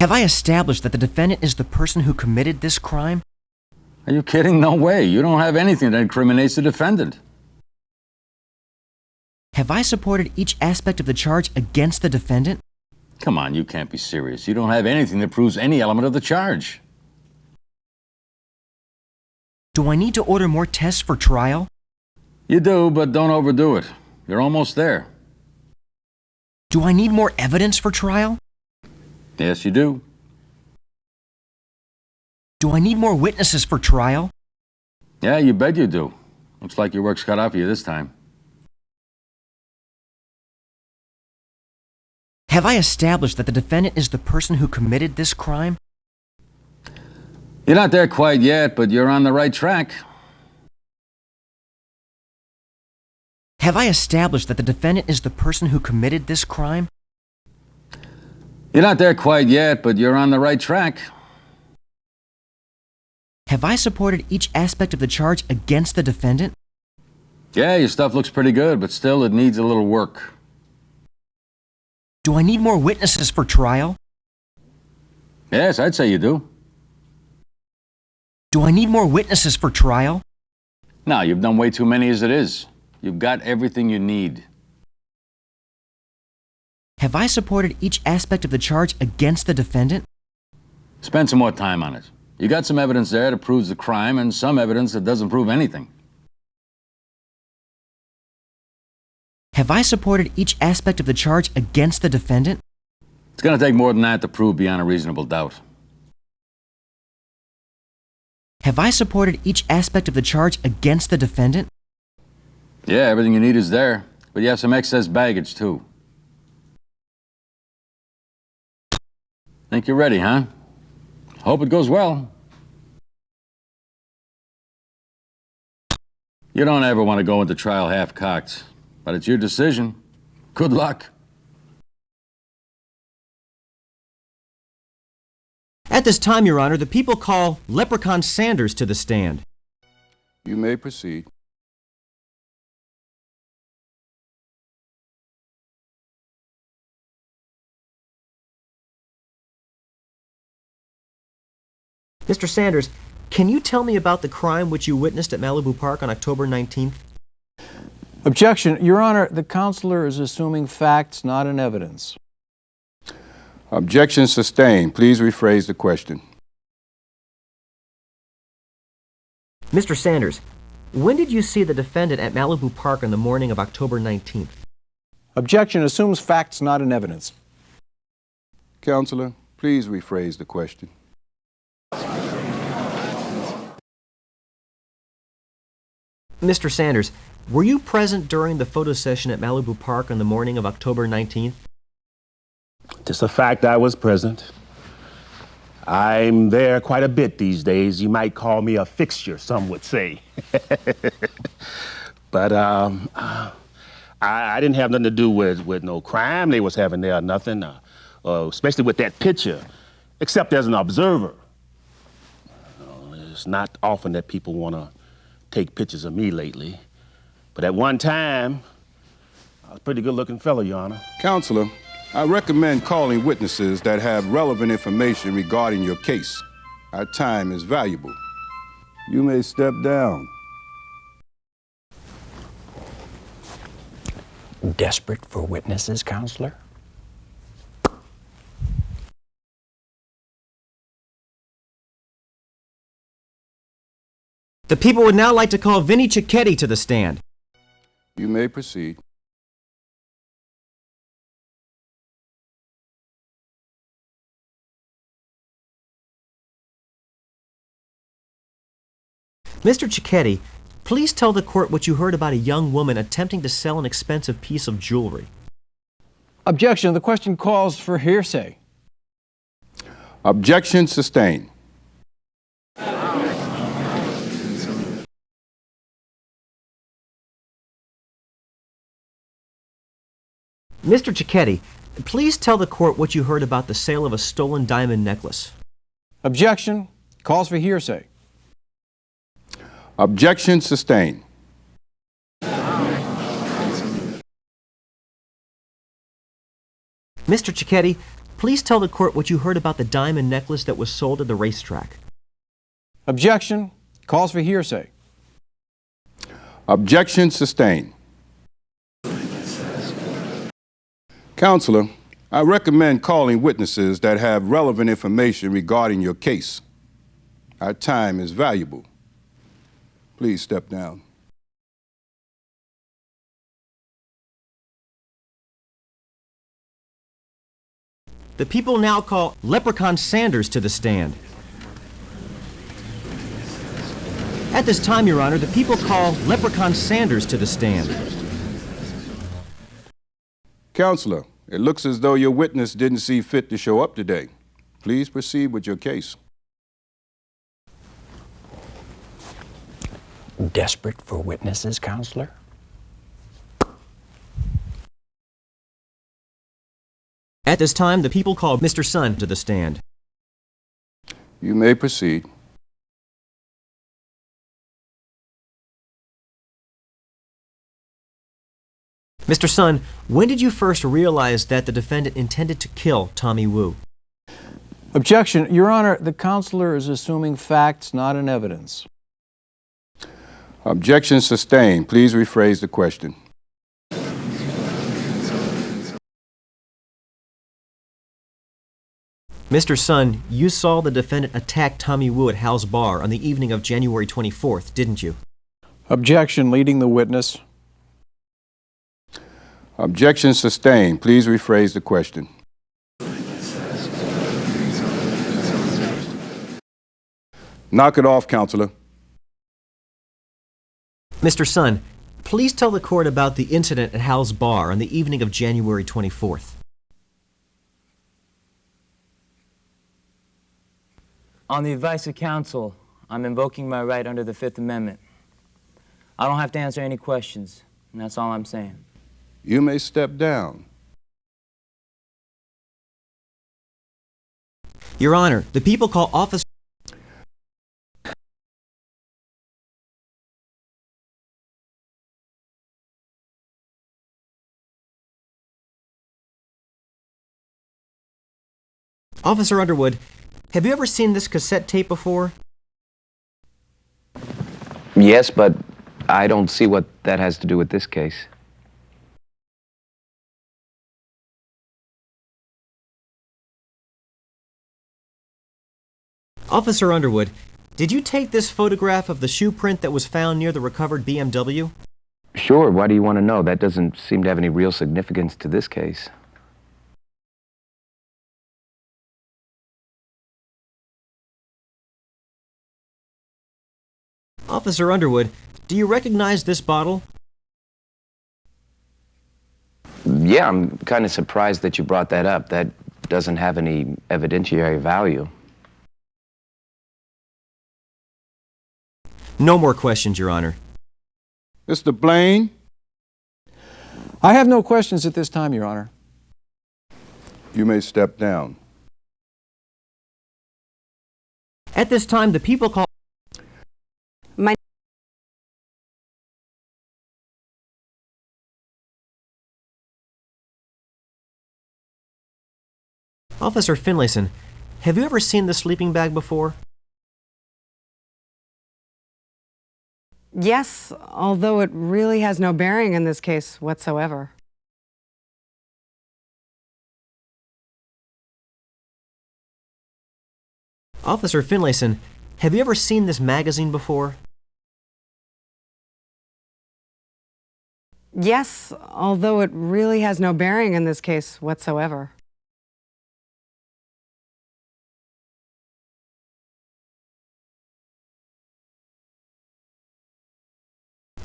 Have I established that the defendant is the person who committed this crime? Are you kidding? No way. You don't have anything that incriminates the defendant. Have I supported each aspect of the charge against the defendant? Come on, you can't be serious. You don't have anything that proves any element of the charge. Do I need to order more tests for trial? You do, but don't overdo it. You're almost there. Do I need more evidence for trial? Yes, you do. Do I need more witnesses for trial? Yeah, you bet you do. Looks like your work's cut out for you this time. Have I established that the defendant is the person who committed this crime? You're not there quite yet, but you're on the right track. Have I established that the defendant is the person who committed this crime? You're not there quite yet, but you're on the right track. Have I supported each aspect of the charge against the defendant? Yeah, your stuff looks pretty good, but still it needs a little work. Do I need more witnesses for trial? Yes, I'd say you do. Do I need more witnesses for trial? No, you've done way too many as it is. You've got everything you need. Have I supported each aspect of the charge against the defendant? Spend some more time on it. You got some evidence there that proves the crime and some evidence that doesn't prove anything. Have I supported each aspect of the charge against the defendant? It's going to take more than that to prove beyond a reasonable doubt. Have I supported each aspect of the charge against the defendant? Yeah, everything you need is there, but you have some excess baggage too. Think you're ready, huh? Hope it goes well. You don't ever want to go into trial half-cocked, but it's your decision. Good luck. At this time, Your Honor, the people call Leprechaun Sanders to the stand. You may proceed. Mr. Sanders, can you tell me about the crime which you witnessed at Malibu Park on October 19th? Objection. Your Honor, the counselor is assuming facts, not an evidence. Objection sustained. Please rephrase the question. Mr. Sanders, when did you see the defendant at Malibu Park on the morning of October 19th? Objection. Assumes facts, not an evidence. Counselor, please rephrase the question. Mr. Sanders, were you present during the photo session at Malibu Park on the morning of October 19th? Just a fact, I was present. I'm there quite a bit these days. You might call me a fixture, some would say. But I didn't have nothing to do with no crime they was having there or nothing, especially with that picture, except as an observer. It's not often that people want to take pictures of me lately. But at one time, I was a pretty good-looking fellow, Your Honor. Counselor, I recommend calling witnesses that have relevant information regarding your case. Our time is valuable. You may step down. Desperate for witnesses, Counselor? The people would now like to call Vinnie Cicchetti to the stand. You may proceed. Mr. Cicchetti, please tell the court what you heard about a young woman attempting to sell an expensive piece of jewelry. Objection. The question calls for hearsay. Objection sustained. Mr. Cicchetti, please tell the court what you heard about the sale of a stolen diamond necklace. Objection. Calls for hearsay. Objection sustained. Mr. Cicchetti, please tell the court what you heard about the diamond necklace that was sold at the racetrack. Objection. Calls for hearsay. Objection sustained. Counselor, I recommend calling witnesses that have relevant information regarding your case. Our time is valuable. Please step down. The people now call Leprechaun Sanders to the stand. At this time, Your Honor, the people call Leprechaun Sanders to the stand. Counselor, it looks as though your witness didn't see fit to show up today. Please proceed with your case. Desperate for witnesses, Counselor? At this time, the people call Mr. Sun to the stand. You may proceed. Mr. Sun, when did you first realize that the defendant intended to kill Tommy Wu? Objection. Your Honor, the counselor is assuming facts, not an evidence. Objection sustained. Please rephrase the question. Mr. Sun, you saw the defendant attack Tommy Wu at Hal's bar on the evening of January 24th, didn't you? Objection. Leading the witness. Objection sustained. Please rephrase the question. Knock it off, Counselor. Mr. Sun, please tell the court about the incident at Hal's bar on the evening of January 24th. On the advice of counsel, I'm invoking my right under the Fifth Amendment. I don't have to answer any questions, and that's all I'm saying. You may step down. Your Honor, the people call Officer... Officer Underwood, have you ever seen this cassette tape before? Yes, but I don't see what that has to do with this case. Officer Underwood, did you take this photograph of the shoe print that was found near the recovered BMW? Sure, why do you want to know? That doesn't seem to have any real significance to this case. Officer Underwood, do you recognize this bottle? Yeah, I'm kind of surprised that you brought that up. That doesn't have any evidentiary value. No more questions, Your Honor. Mr. Blaine? I have no questions at this time, Your Honor. You may step down. At this time, the people call... Officer Finlayson, have you ever seen the sleeping bag before? Yes, although it really has no bearing in this case whatsoever. Officer Finlayson, have you ever seen this magazine before? Yes, although it really has no bearing in this case whatsoever.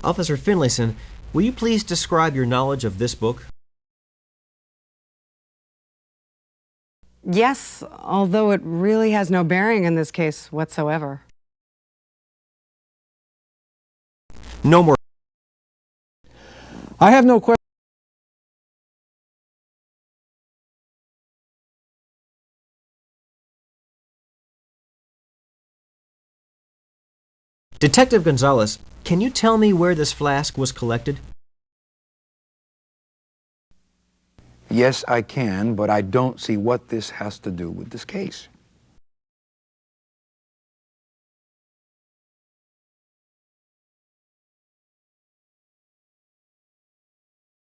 Officer Finlayson, will you please describe your knowledge of this book? Yes, although it really has no bearing in this case whatsoever. No more. I have no questions. Detective Gonzalez, can you tell me where this flask was collected? Yes, I can, but I don't see what this has to do with this case.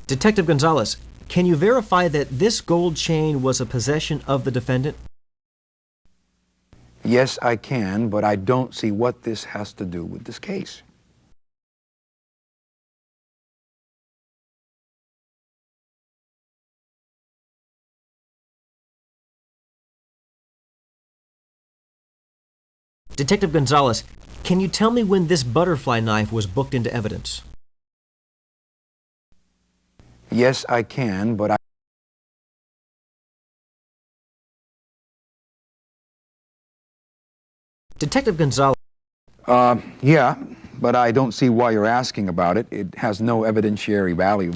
Detective Gonzalez, can you verify that this gold chain was a possession of the defendant? Yes, I can, but I don't see what this has to do with this case. Detective Gonzalez, can you tell me when this butterfly knife was booked into evidence? Yes, I can, but I... Detective Gonzalez. Yeah, but I don't see why you're asking about it. It has no evidentiary value.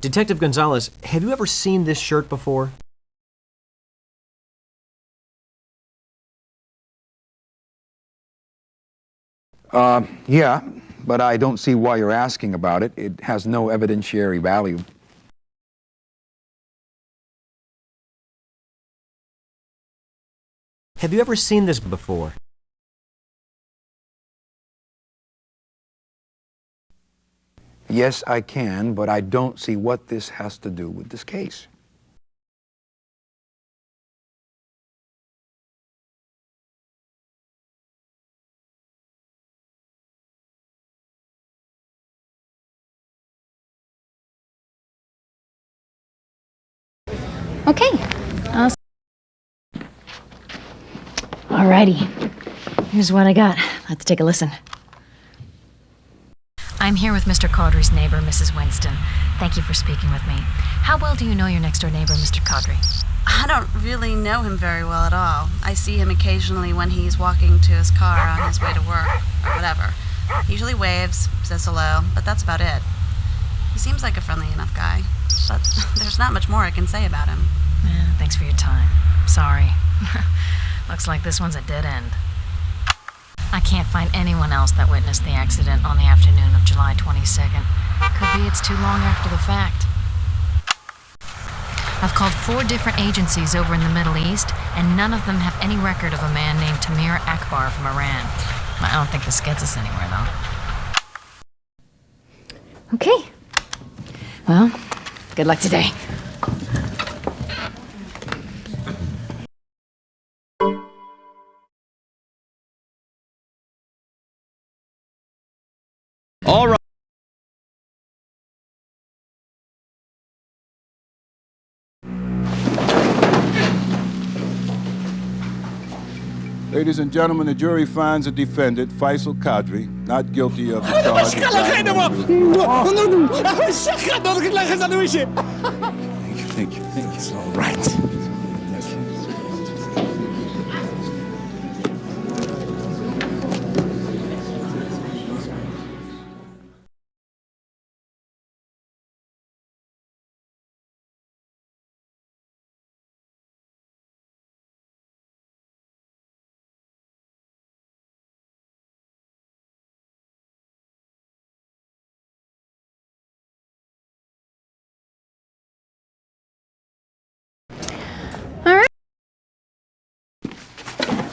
Detective Gonzalez, have you ever seen this shirt before? Yeah, but I don't see why you're asking about it. It has no evidentiary value. Have you ever seen this before? Yes, I can, but I don't see what this has to do with this case. Okay. Alrighty. Here's what I got. Let's take a listen. I'm here with Mr. Caudry's neighbor, Mrs. Winston. Thank you for speaking with me. How well do you know your next-door neighbor, Mr. Caudry? I don't really know him very well at all. I see him occasionally when he's walking to his car on his way to work, or whatever. He usually waves, says hello, but that's about it. He seems like a friendly enough guy, but there's not much more I can say about him. Yeah, thanks for your time. Sorry. Looks like this one's a dead end. I can't find anyone else that witnessed the accident on the afternoon of July 22nd. Could be it's too long after the fact. I've called 4 different agencies over in the Middle East, and none of them have any record of a man named Tamir Akbar from Iran. I don't think this gets us anywhere, though. Okay. Well, good luck today. All right. Ladies and gentlemen, the jury finds the defendant, Faisal Qadri, not guilty of the charge of Thank you. It's all right.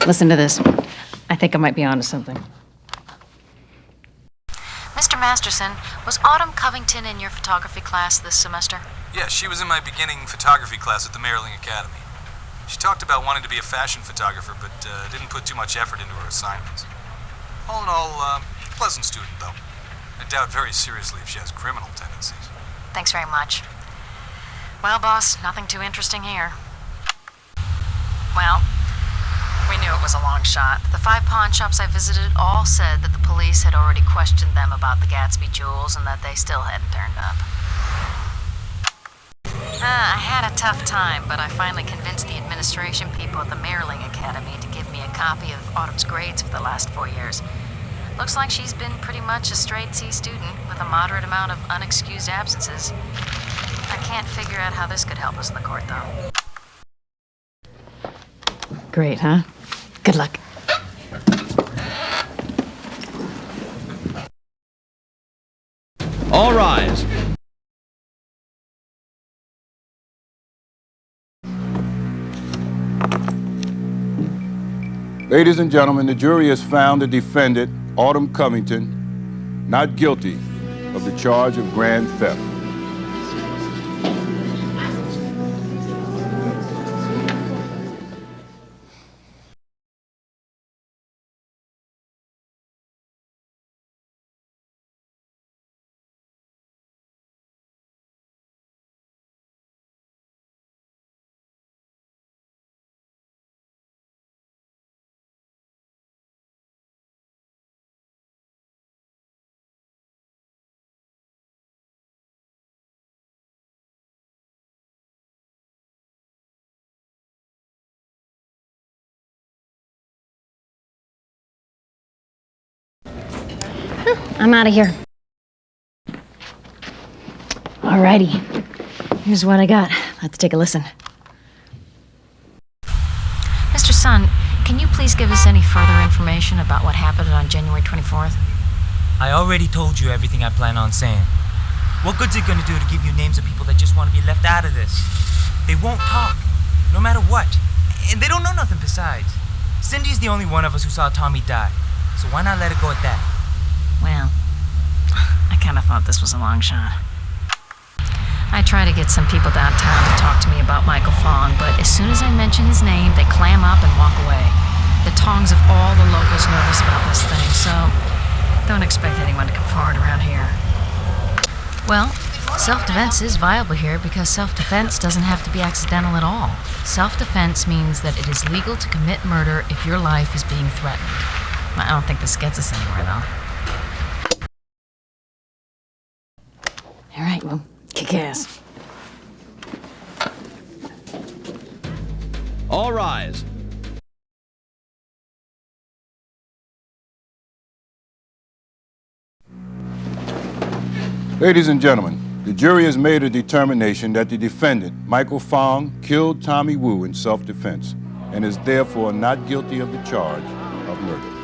Listen to this. I think I might be onto something. Mr. Masterson, was Autumn Covington in your photography class this semester? Yeah, she was in my beginning photography class at the Maryling Academy. She talked about wanting to be a fashion photographer, but didn't put too much effort into her assignments. All in all, pleasant student, though. I doubt very seriously if she has criminal tendencies. Thanks very much. Well, boss, nothing too interesting here. Well, we knew it was a long shot. The 5 pawn shops I visited all said that the police had already questioned them about the Gatsby jewels and that they still hadn't turned up. I had a tough time, but I finally convinced the administration people at the Maryling Academy to give me a copy of Autumn's grades for the last 4 years. Looks like she's been pretty much a straight C student with a moderate amount of unexcused absences. I can't figure out how this could help us in the court, though. Great, huh? Good luck. All rise. Ladies and gentlemen, the jury has found the defendant, Autumn Covington, not guilty of the charge of grand theft. I'm out of here. Alrighty. Here's what I got. Let's take a listen. Mr. Sun, can you please give us any further information about what happened on January 24th? I already told you everything I plan on saying. What good's it gonna do to give you names of people that just want to be left out of this? They won't talk, no matter what. And they don't know nothing besides. Cindy's the only one of us who saw Tommy die. So why not let it go at that? Well, I kind of thought this was a long shot. I try to get some people downtown to talk to me about Michael Fong, but as soon as I mention his name, they clam up and walk away. The tongues of all the locals nervous about this thing, so don't expect anyone to come forward around here. Well, self-defense is viable here because self-defense doesn't have to be accidental at all. Self-defense means that it is legal to commit murder if your life is being threatened. I don't think this gets us anywhere, though. All right, well, kick ass. All rise. Ladies and gentlemen, the jury has made a determination that the defendant, Michael Fong, killed Tommy Wu in self-defense and is therefore not guilty of the charge of murder.